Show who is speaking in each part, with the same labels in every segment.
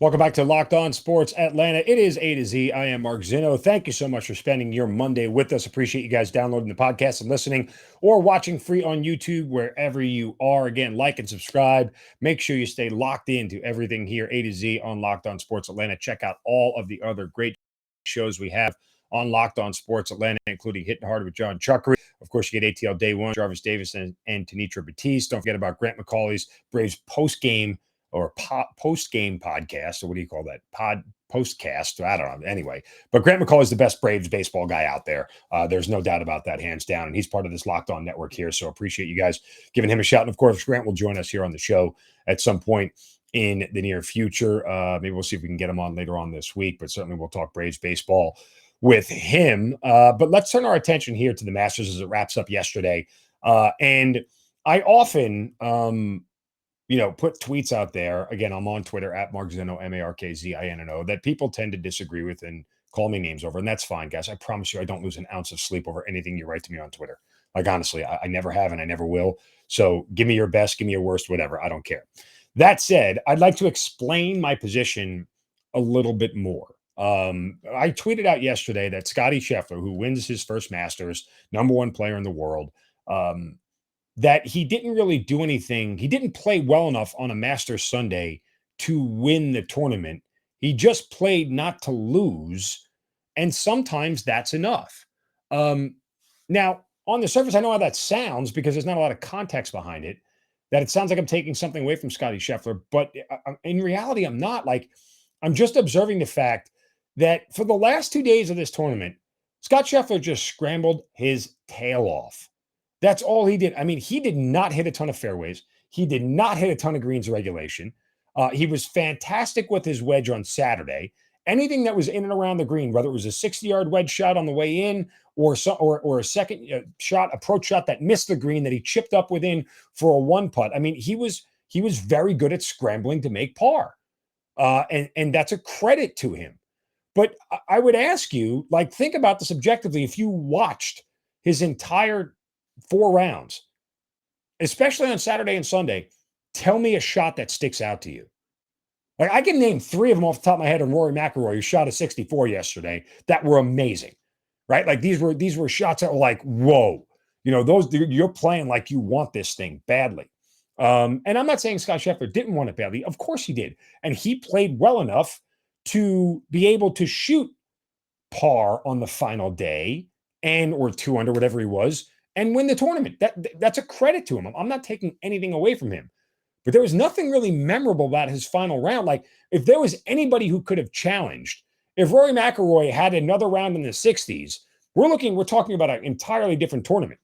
Speaker 1: Welcome back to Locked On Sports Atlanta. It is A to Z. I am Mark Zinno. Thank you so much for spending your Monday with us. Appreciate you guys downloading the podcast and listening or watching free on YouTube, wherever you are. Again, like and subscribe. Make sure you stay locked into everything here, A to Z on Locked On Sports Atlanta. Check out all of the other great shows we have on Locked On Sports Atlanta, including Hitting Hard with John Chuckery. Of course, you get ATL Day One, Jarvis Davis, and Tanitra Batiste. Don't forget about Grant McCauley's Braves post-game post-game podcast, or what do you call that? Postcast. I don't know. Anyway, but Grant McCall is the best Braves baseball guy out there. There's no doubt about that, hands down. And he's part of this Locked On network here. So appreciate you guys giving him a shout. And of course, Grant will join us here on the show at some point in the near future. Maybe we'll see if we can get him on later on this week, but certainly we'll talk Braves baseball with him. But let's turn our attention here to the Masters as it wraps up yesterday. And I often, put tweets out there. Again, I'm on Twitter at Mark Zinno, MarkZinno, that people tend to disagree with and call me names over. And that's fine, guys. I promise you, I don't lose an ounce of sleep over anything you write to me on Twitter. Like, honestly, I never have and I never will. So give me your best, give me your worst, whatever. I don't care. That said, I'd like to explain my position a little bit more. I tweeted out yesterday that Scottie Scheffler, who wins his first Masters, number one player in the world, that he didn't really do anything. He didn't play well enough on a Masters Sunday to win the tournament. He just played not to lose, and sometimes that's enough. Now, on the surface, I know how that sounds because there's not a lot of context behind it, that it sounds like I'm taking something away from Scottie Scheffler, but in reality, I'm not. Like, I'm just observing the fact that for the last 2 days of this tournament, Scott Scheffler just scrambled his tail off. That's all he did. I mean, he did not hit a ton of fairways. He did not hit a ton of greens regulation. He was fantastic with his wedge on Saturday. Anything that was in and around the green, whether it was a 60-yard wedge shot on the way in or a second shot, approach shot that missed the green that he chipped up within for a one putt. I mean, he was very good at scrambling to make par. And that's a credit to him. But I would ask you, like, think about this objectively. If you watched his entire 4 rounds, especially on Saturday and Sunday, tell me a shot that sticks out to you. Like, I can name 3 of them off the top of my head, and Rory McIlroy, who shot a 64 yesterday, that were amazing, right? Like, these were shots that were like, whoa, those, you're playing like you want this thing badly. And I'm not saying Scott Scheffler didn't want it badly. Of course he did. And he played well enough to be able to shoot par on the final day or 2 under, whatever he was, and win the tournament. That's a credit to him. I'm not taking anything away from him. But there was nothing really memorable about his final round. Like, if there was anybody who could have challenged, if Rory McIlroy had another round in the 60s, we're talking about an entirely different tournament.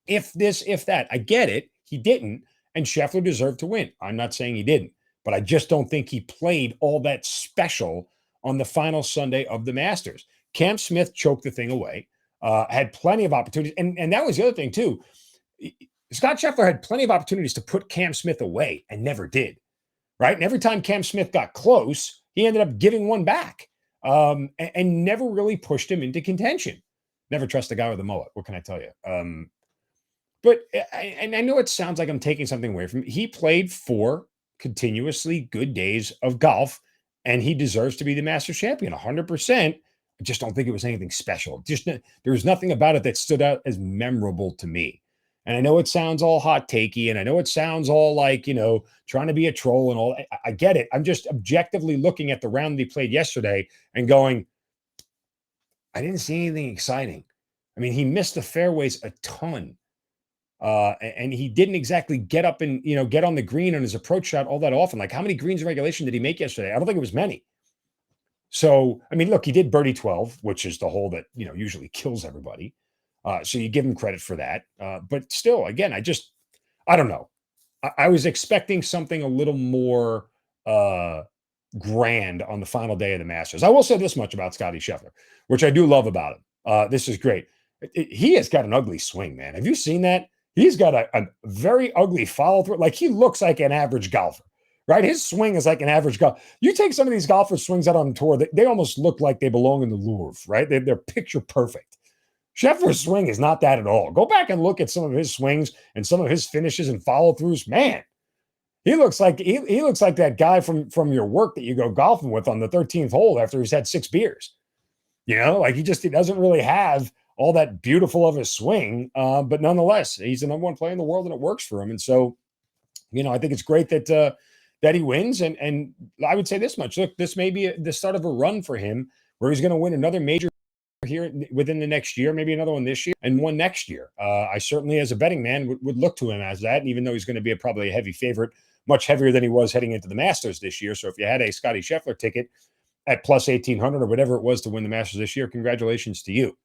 Speaker 1: If that, I get it. He didn't, and Scheffler deserved to win. I'm not saying he didn't, but I just don't think he played all that special on the final Sunday of the Masters. Cam Smith choked the thing away. Had plenty of opportunities. And that was the other thing, too. Scott Scheffler had plenty of opportunities to put Cam Smith away and never did, right? And every time Cam Smith got close, he ended up giving one back and never really pushed him into contention. Never trust a guy with a mullet. What can I tell you? But I know it sounds like I'm taking something away from him. He played 4 continuously good days of golf, and he deserves to be the Masters champion, 100%. I just don't think it was anything special. There was nothing about it that stood out as memorable to me. And I know it sounds all hot takey, and I know it sounds all like, trying to be a troll and all. I get it. I'm just objectively looking at the round that he played yesterday and going, I didn't see anything exciting. I mean, he missed the fairways a ton. And he didn't exactly get up and, get on the green on his approach shot all that often. Like, how many greens in regulation did he make yesterday? I don't think it was many. So, I mean, look, he did birdie 12, which is the hole that, usually kills everybody. So you give him credit for that. But still, again, I don't know. I was expecting something a little more grand on the final day of the Masters. I will say this much about Scottie Scheffler, which I do love about him. This is great. He has got an ugly swing, man. Have you seen that? He's got a very ugly follow through. Like, he looks like an average golfer, right? His swing is like an average golf. You take some of these golfers' swings out on tour, they almost look like they belong in the Louvre, right? They're picture perfect. Scheffler's swing is not that at all. Go back and look at some of his swings and some of his finishes and follow throughs. Man, He looks like he looks like that guy from your work that you go golfing with on the 13th hole after he's had 6 beers. Like he doesn't really have all that beautiful of a swing, but nonetheless, he's the number one player in the world, and it works for him. And so, I think it's great that he wins. And I would say this much: look, this may be the start of a run for him, where he's going to win another major here within the next year, maybe another one this year, and one next year. I certainly, as a betting man, would look to him as that. And even though he's going to be probably a heavy favorite, much heavier than he was heading into the Masters this year. So if you had a Scottie Scheffler ticket at plus 1,800 or whatever it was to win the Masters this year, congratulations to you.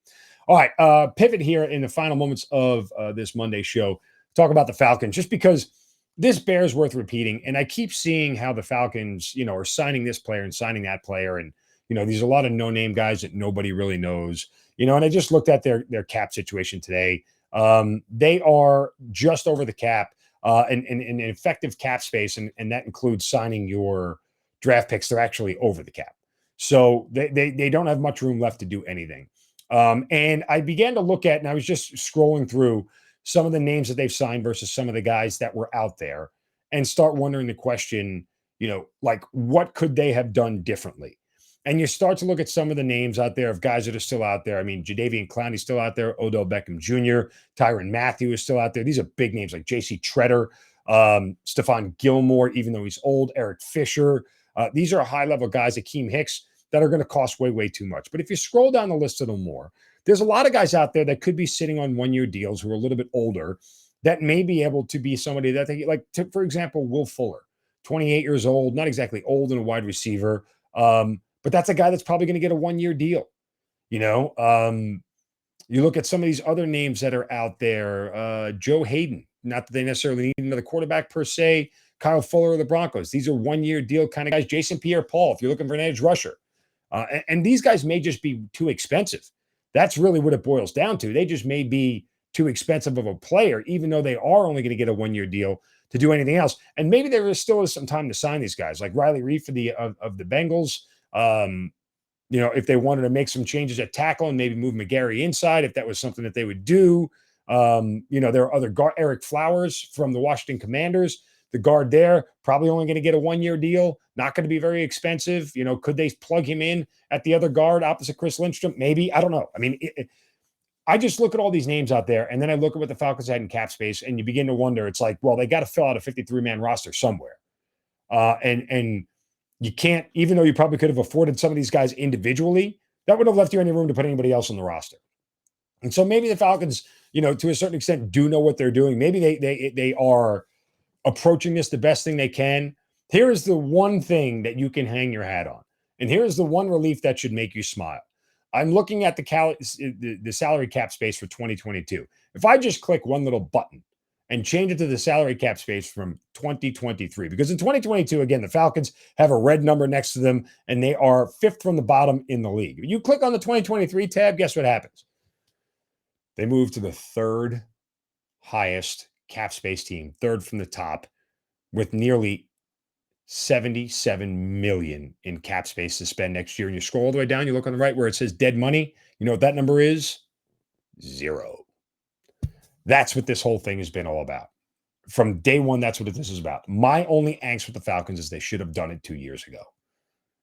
Speaker 1: All right, pivot here in the final moments of this Monday show. Talk about the Falcons, just because this bears worth repeating. And I keep seeing how the Falcons, are signing this player and signing that player. And, these are a lot of no-name guys that nobody really knows. And I just looked at their cap situation today. They are just over the cap and an effective cap space, and that includes signing your draft picks. They're actually over the cap. So they don't have much room left to do anything. And I began to look at, and I was just scrolling through some of the names that they've signed versus some of the guys that were out there, and start wondering the question, like, what could they have done differently? And you start to look at some of the names out there of guys that are still out there. I mean, Jadeveon Clowney's still out there. Odell Beckham Jr., Tyrann Mathieu is still out there. These are big names like J.C. Treader, Stephon Gilmore, even though he's old, Eric Fisher. These are high-level guys, Akeem Hicks, that are going to cost way, way too much. But if you scroll down the list a little more, there's a lot of guys out there that could be sitting on one-year deals who are a little bit older that may be able to be somebody that they like. For example, Will Fuller, 28 years old, not exactly old and a wide receiver, but that's a guy that's probably going to get a one-year deal. You look at some of these other names that are out there, Joe Hayden, not that they necessarily need another quarterback per se, Kyle Fuller of the Broncos. These are one-year deal kind of guys. Jason Pierre-Paul, if you're looking for an edge rusher. And these guys may just be too expensive. That's really what it boils down to. They just may be too expensive of a player, even though they are only going to get a one-year deal to do anything else. And maybe there still is some time to sign these guys, like Riley Reid for of the Bengals. If they wanted to make some changes at tackle and maybe move McGarry inside, if that was something that they would do. There are other Eric Flowers from the Washington Commanders. The guard there, probably only going to get a one-year deal, not going to be very expensive. Could they plug him in at the other guard opposite Chris Lindstrom? Maybe. I don't know. I mean, I just look at all these names out there, and then I look at what the Falcons had in cap space, and you begin to wonder, it's like, well, they got to fill out a 53-man roster somewhere. And you can't, even though you probably could have afforded some of these guys individually, that would have left you any room to put anybody else on the roster. And so maybe the Falcons, to a certain extent, do know what they're doing. Maybe they are approaching this the best thing they can. Here is the one thing that you can hang your hat on. And here's the one relief that should make you smile. I'm looking at the salary cap space for 2022. If I just click one little button and change it to the salary cap space from 2023, because in 2022, again, the Falcons have a red number next to them, and they are fifth from the bottom in the league. You click on the 2023 tab, guess what happens? They move to the third highest cap space team, third from the top, with nearly $77 million in cap space to spend next year. And you scroll all the way down, you look on the right where it says dead money. You know what that number is? 0. That's what this whole thing has been all about. From day one, that's what this is about. My only angst with the Falcons is they should have done it 2 years ago,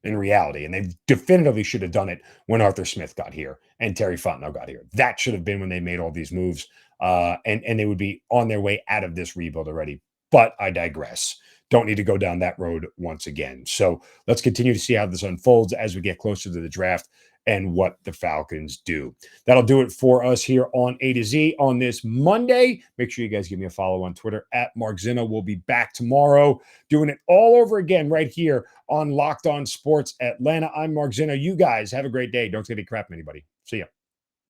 Speaker 1: in reality. And they definitively should have done it when Arthur Smith got here and Terry Fontenot got here. That should have been when they made all these moves. And they would be on their way out of this rebuild already. But I digress. Don't need to go down that road once again. So let's continue to see how this unfolds as we get closer to the draft and what the Falcons do. That'll do it for us here on A to Z on this Monday. Make sure you guys give me a follow on Twitter at Mark Zinno. We'll be back tomorrow doing it all over again right here on Locked On Sports Atlanta. I'm Mark Zinno. You guys have a great day. Don't take any crap from anybody. See ya.